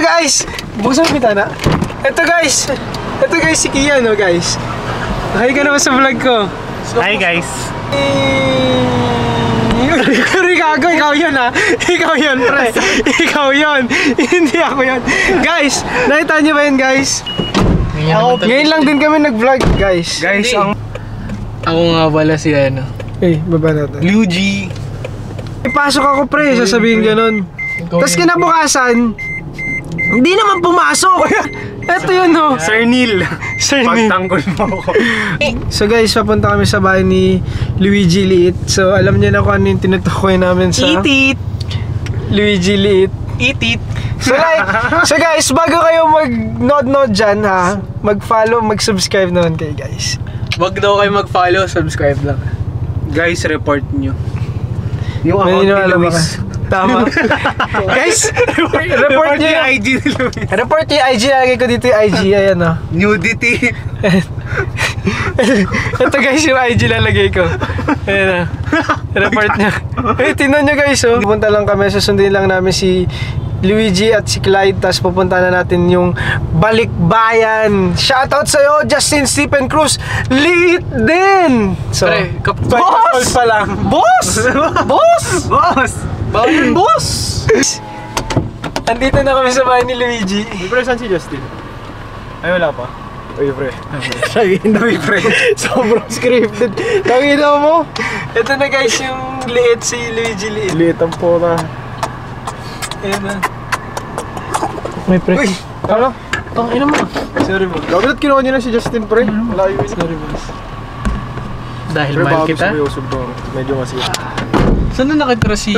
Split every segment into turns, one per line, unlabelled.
guys! Buksan mo bitana. Ito guys si Kian, no guys. Hi ka naman sa vlog ko.
Hi guys.
Gago, ikaw yun ha. Ikaw yun, pre. Ikaw yun. Hindi ako yun. Guys, nakita niyo ba yun, guys? Ngayon lang din kami nag-vlog, guys.
Guys,
Ako nga pala si ano.
Eh, baba natin.
Liu G.
Ipasok ako, pre. Sasabihin ganun. Tapos kinabukasan, hindi naman pumasok. Eto yun, no.
Sir Neil. Pagtanggol mo ako.
So guys, papunta kami sa bahay ni Luigi Liit. So alam niyo na kung ano yung tinutukoy namin sa
Eat it.
Luigi Liit.
Eat it.
So guys, bago kayo mag-nod dyan ha, mag-follow, mag-subscribe naman kayo guys.
Wag daw kayo mag-follow, subscribe lang.
Guys, report nyo. Yung
May
account ni
alam
Luis.
ka. Tama. Guys, report niyo
yung
yung
IG ni Luis.
report niyo yung IG. Lagay ko dito yung IG. Ayan o.
Nudity.
Ito guys yung IG lalagay ko. Ayan o. Report niyo. Eh, tingnan niyo guys o. Pupunta lang kami. Susundin lang namin si Luigi at si Clyde. Tapos pupunta na natin yung Balikbayan. Shoutout sa'yo, Justin Stephen Cruz. Liit din. So,
Pre,
boss! Pa lang. Boss! Boss!
Boss!
Bawal yun, boss!
Andito na kami sa bahay ni Luigi.
May pre, saan si Justin? Ay, wala pa. Uy, pre.
Sabihin na may pre. Sobrang scripted. Tangina mo. Ito na guys yung liit si Luigi Liit.
Liit ang pura.
Ayan na.
May pre.
Uy! Ano?
Tangina mo.
Sorry mo.
Gawin at kinuha niyo na si Justin, pre. Malayo yun.
Sorry boss.
Dahil mahal kita.
Medyo masih.
Saan na nakitira si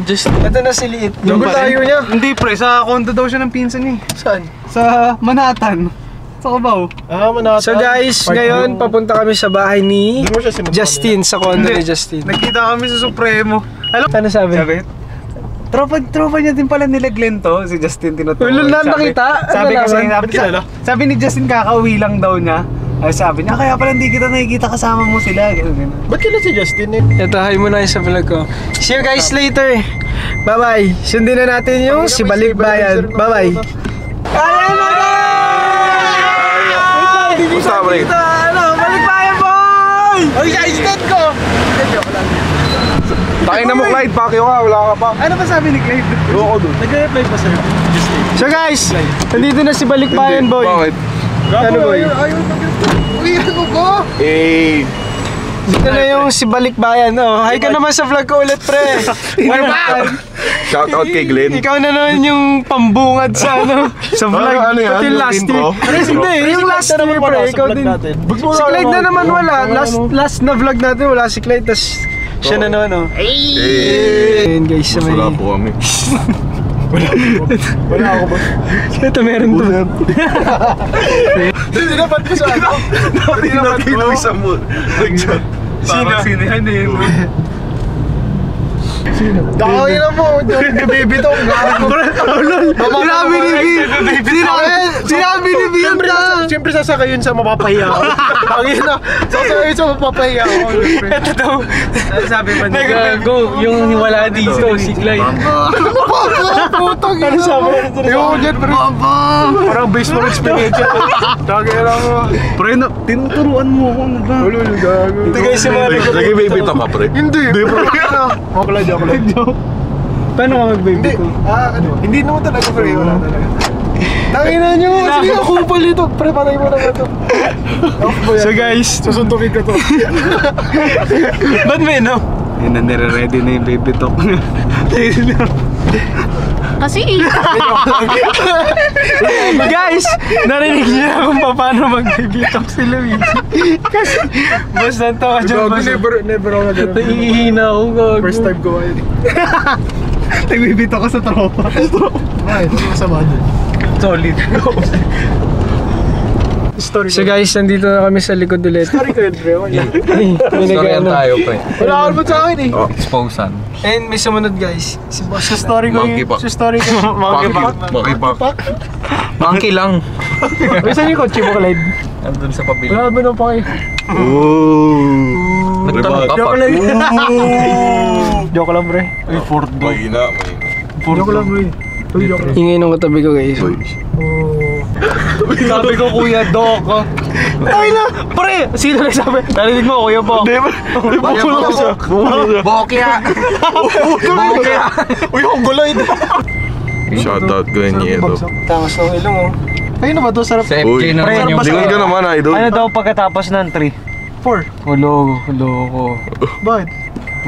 Justin?
Ito na si Liit.
Yung
pa rin.
tayo niya. Hindi, pre. Sa condo daw siya ng pinsan eh.
Saan?
Sa Manhattan. Sa Cubao. Ah, Manhattan.
So guys, ngayon papunta kami sa bahay ni Justin, sa condo ni Justin.
Nagkita kami sa Supremo. Alam,
Ano sabi?
sabi? Tropa niya din pala nila Glenn to, si Justin tinutukoy.
Ulo na nakita?
Sabi
Ano
kasi,
naman?
sabi ni Justin kakauwi lang daw niya. Ay sabi niya, kaya pala hindi kita nakikita kasama mo sila. Ganun.
Ba't kailan si Justin eh?
Ito, hi muna sa vlog ko. See you guys later. Bye-bye. Sundin na natin yung si Balikbayan. Bye-bye. Ayan na guys!
Gusto ka, pre?
Ano, Balikbayan boy! Ay, sa istat ko!
Takin na mo, Clyde. Pakyo ka. Wala ka pa.
Ano ba sabi ni Clyde?
Ayoko dun.
Nag-reply pa sa'yo? Justin.
So guys, nandito na si Balikbayan boy.
Bakit?
Ano boy?
Uwihan mo ko!
Eh.
Dito na yung si Balikbayan. Oh, hi ka naman sa vlog ko ulit pre. We're back!
Shout out kay Glenn.
Ikaw na naman yung pambungad sa ano, sa vlog.
Ano yan?
Pati yung
Yung
last
intro?
year. Hindi, yung last year pre, ikaw din. Si Clyde na naman wala. Last na vlog natin wala si Clyde. Tas siya na naman oh. Ayun guys, sa may...
Wala po kami.
Wala ako ba?
Ito meron to.
Dapat ko sa ano? Dapat ko sa mood.
Sino? Sino? Ano yun?
Dahil na mo. Baby to.
Sinabi ni B. Sinabi ni B yun na.
Siyempre sasakayin sa mapapahiya ako. Pangin na. Sasakayin sa mapapahiya ako.
Ito daw.
Sabi pa niya.
Gago, yung wala dito, si Clyde.
Putang
Ano sabi?
Yung dyan, pre. Parang baseball experience. Tagay lang mo.
Pre, tinuturuan mo ako. Ano ba?
Ulo, gago.
Ito guys, si Mario.
Lagi baby to ka, pre. Hindi. Hindi, pre. Joke lang.
Paano ka mag-baby ko?
Hindi naman talaga, pre. Wala talaga. Tangina nyo! Sige, ako pala ito. Pre, patay mo na ba ito?
So guys,
Susuntukin ko to.
ba't may no?
Yun na, nire-ready na yung baby talk.
Kasi
Guys, narinig niyo na kung paano mag-baby talk si Luigi. Kasi, boss, nantawa dyan, boss.
Never ako na ganun.
Nahihina ako, gago.
First time ko ngayon.
Nagbibito ka sa tropa.
Ay, ito masama dun.
Solid.
Story
So guys, nandito na kami sa likod ulit.
Story ko yun, pre. Wala.
Storyan tayo, pre.
Wala ka naman sa akin eh.
Exposan.
And may sumunod guys. Si boss.
Sa story ko
Monkey
yun.
pack.
Sa story ko.
Monkey pack.
Makipak. Monkey lang.
Uy, saan yung kotse mo, Clyde?
Nandun sa pabili.
Wala ba nung paki?
Nagtanong ka pa.
Joke lang, pre.
Ay, Ford Boy na.
Joke lang, pre. Ingay ng katabi ko guys.
Sabi ko, Kuya Doc. Ay na! Pre! Sino na sabi? Narinig mo, Kuya Bok.
Bumulo ka siya. Bokya. Bokya.
Uy, ang guloy.
Shoutout Granero.
Tangos ng ilong oh.
Ayun na ba to? Sarap.
Sa FJ naman yung...
Lingon ka naman, idol.
Ano daw pagkatapos ng 3?
4.
Loko.
Bakit?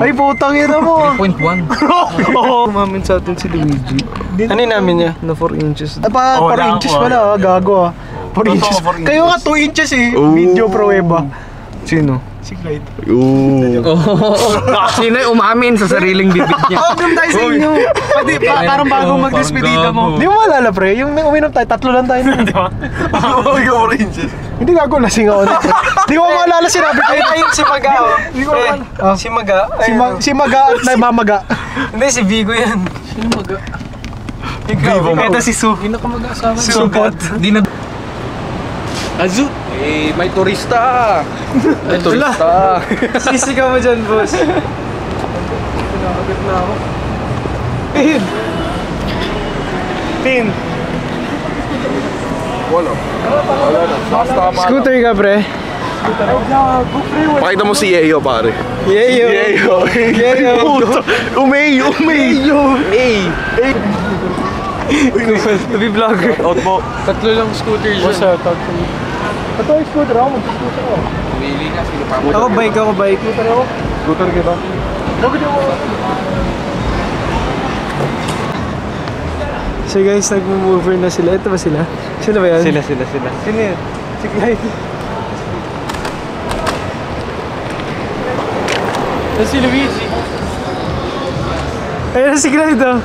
Ay, putang ina mo.
3.1.
Umamin sa atin si Luigi.
Ano yung namin niya?
Na 4 inches.
Ay, pa, 4 inches pala, gago ah. 4 inches. Kayo nga 2 inches eh. Video pruweba.
Sino?
Si Clyde.
Sino yung umamin sa sariling bibig niya?
Welcome tayo sa inyo. Pati parang bago mag-despedida mo. Di mo maalala pre, yung uminom tayo, 3 lang tayo nun. Di ba? Ikaw 4 inches. Hindi gago, lasing ako nito. Di ko maalala sinabi ko.
Ayun si Maga oh.
Hindi ko maalala.
Si Maga.
Si Maga at Mamaga.
Hindi, si Vigo yan. Sino Maga? Ikaw. Ito si Su. Hindi na ka mag-asawa. Si Supot.
Di na... Azut! Eh, may turista! May turista!
Sisigaw mo dyan, boss. Pinakabit na ako.
Pin.
Wala. Wala na. Basta
Scooter ka, pre.
Pakita mo si Yeo, pare.
Yeyo.
Yeo. Umeyo.
Hey!
Tabi vlogger.
Out mo. Tatlo lang scooter dyan.
Boss, talk to me.
Ito yung scooter ako, mag-scooter ako.
Pumili ka, sino pa mo?
Ako bike.
Scooter ako. Scooter kita. Bakit yung
So guys, nag-mover na sila. Ito ba sila? Sila ba yan?
Sila.
Sino yan? Si Clyde. Ito si Luigi. Ayun na si Clyde oh.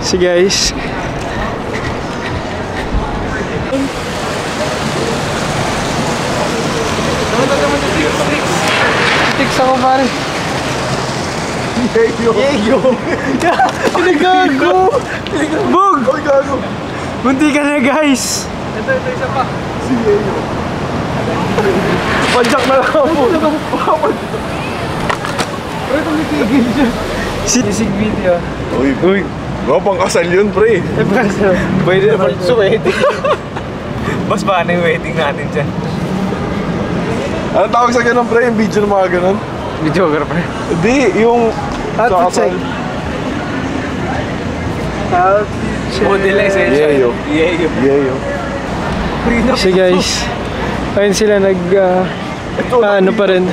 Si guys. Sticks ako pare. Yeyo. Gago. Bug.
Ay, gago.
Munti ka na guys.
Ito, isa pa.
Si Yeo.
Padjak na lang ako.
Pre, tumikigil siya.
Sisig video.
Uy. Pang kasal yun, pre.
Pwede naman sa wedding.
Boss, paano yung wedding natin dyan?
Ano tawag sa ganun, pre? Yung video ng mga ganun?
Videographer.
Hindi, yung...
Outfit check.
Model
Yeo. Yeo.
So guys, ayun sila ano pa rin.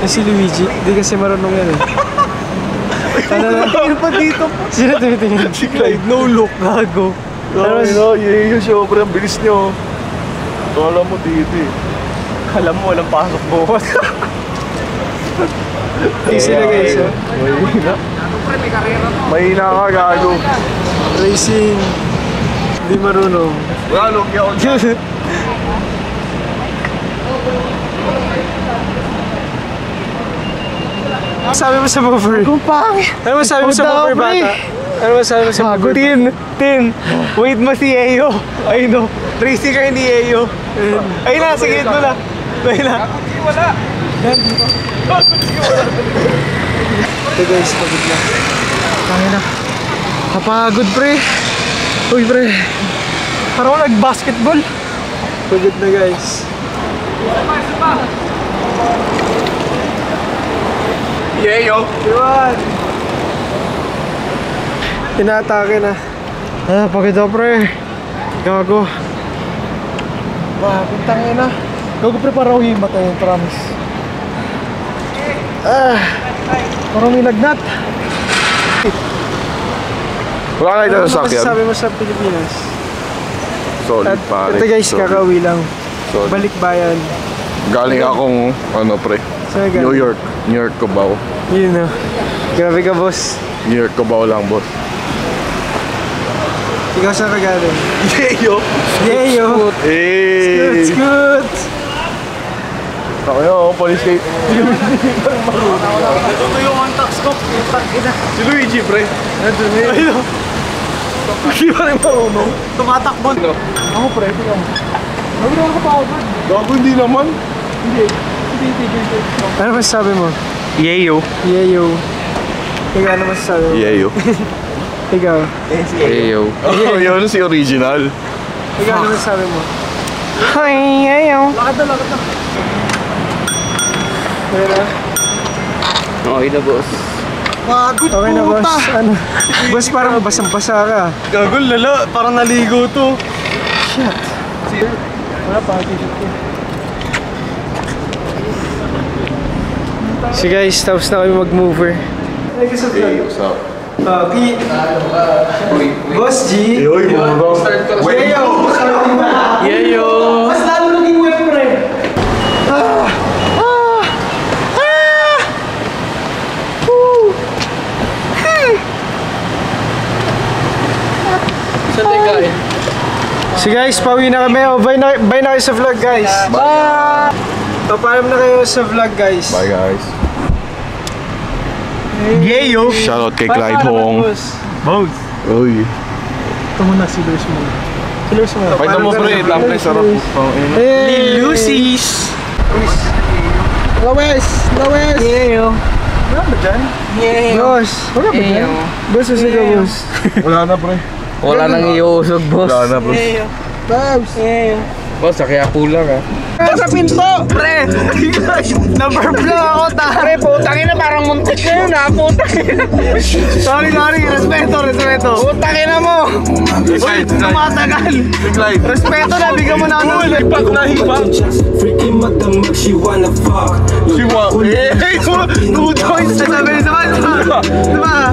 Si Luigi, di kasi marunong yan eh. Ano na?
Ano pa dito?
Sino tumitingin?
Si Clyde.
No look, gago.
Ay, no, Yeo siya, pre. Ang bilis niyo. Kala mo dito eh.
Alam mo, walang pasok bukas.
Easy na guys oh.
Mahina ka, gago.
Racing. Hindi marunong.
Wala, lugi ako dyan.
Ano sabi mo sa mover?
Kung pangit.
Ano masabi mo sa mover bata? Ano masabi mo sa mover?
Tin. Wait mo si Yeo. Ay no. Racing kayo ni Yeo. Ay na, sige ito na. Ay na.
Ito guys, pagod na. Kaya na. Kapagod pre. Uy pre.
Parang ako nag-basketball.
Pagod na guys.
Yeo.
Iwan! Inaatake na. Pagod ako pre. Gago.
Wah, pintangin na. Gago pre, parang himatay, promise. Parang may lagnat.
Wala ka ito
Ano
sa sakyan.
masasabi mo sa Pilipinas?
Solid,
At
pare.
ito guys,
Solid.
kakauwi lang.
Solid.
Balik bayan.
Galing akong, ano, pre.
Saan ka?
New York. New York, Cubao.
Yun o. Grabe ka boss.
New York, Cubao lang, boss.
Ikaw saan ka galing?
Yeo.
Yeyo!
Hey!
Scoot!
Ako yun, police kay...
Ito yung one tax ko.
Si Luigi, pre.
Ayun.
Hindi pa rin marunong.
Tumatakbo.
Ako pre, tingnan mo. Gago na ako pagod.
Gago, hindi naman.
Ano masasabi mo?
Yeo.
Yeyo. Ikaw ano masasabi mo?
Yeo.
Ikaw.
Ayo.
Oh, yun si original.
Ikaw, ano sabi mo?
Ay, ayaw.
Lakad na. Okay na?
Okay na, boss.
Okay na, boss. Ano? Boss, parang basang-basa ka.
Gagol, lala. Parang naligo to.
Wala pa, t-shirt ko. So guys, tapos na kami mag-mover. Ay, kasi
What's up?
Boss G.
Yoy, muro.
Yeyo!
Yayo!
Mas lalo naging web, pre.
Saan tayo kain?
So guys, pauwi na kami. Oh, bye na kayo sa vlog, guys. Bye! Papaalam na kayo sa vlog, guys.
Bye guys.
Yeyo.
Shoutout kay
Bye,
Clyde
paalam,
Hong.
boss.
Bones.
Uy.
Ito muna, si Lewis muna. Si Lewis muna.
Pakita mo pre, lampay sarap.
Hey!
Lucy's.
Lewis!
Yeyo.
Wala ba dyan? Boss! Wala ba dyan? Boss, ikaw, boss.
Wala na pre.
Wala nang iusog, boss.
Wala na bro.
Babs!
Boss, kaya kulang ah.
Sa pinto, pre. Naburp lang ako, tare. Putangin na, parang muntik na yun, ha. Putangin na. Sorry. Respeto. Putangin na mo. Uy, tumatagal.
Clyde.
Respeto na, bigyan mo na ano.
Hipak na hipak. Si Wa.
Hey, two choice. Sabi naman, diba?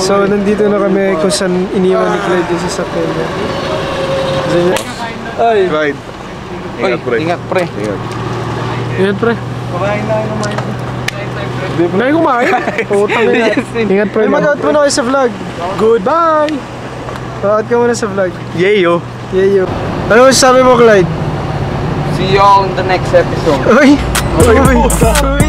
So, nandito na kami kung saan iniwan ni Clyde yung sasakyan niya. Ay!
Clyde. Ingat pre.
Ingat, pre.
Ingat.
Ingat, pre. Kumain kumain. Putang ina. Ingat, pre. Mag-out muna kayo sa vlog. Goodbye! Mag-out ka muna sa vlog.
Yeyo.
Yeyo. Ano masasabi mo, Clyde?
See you on the next episode.
Uy! Uy!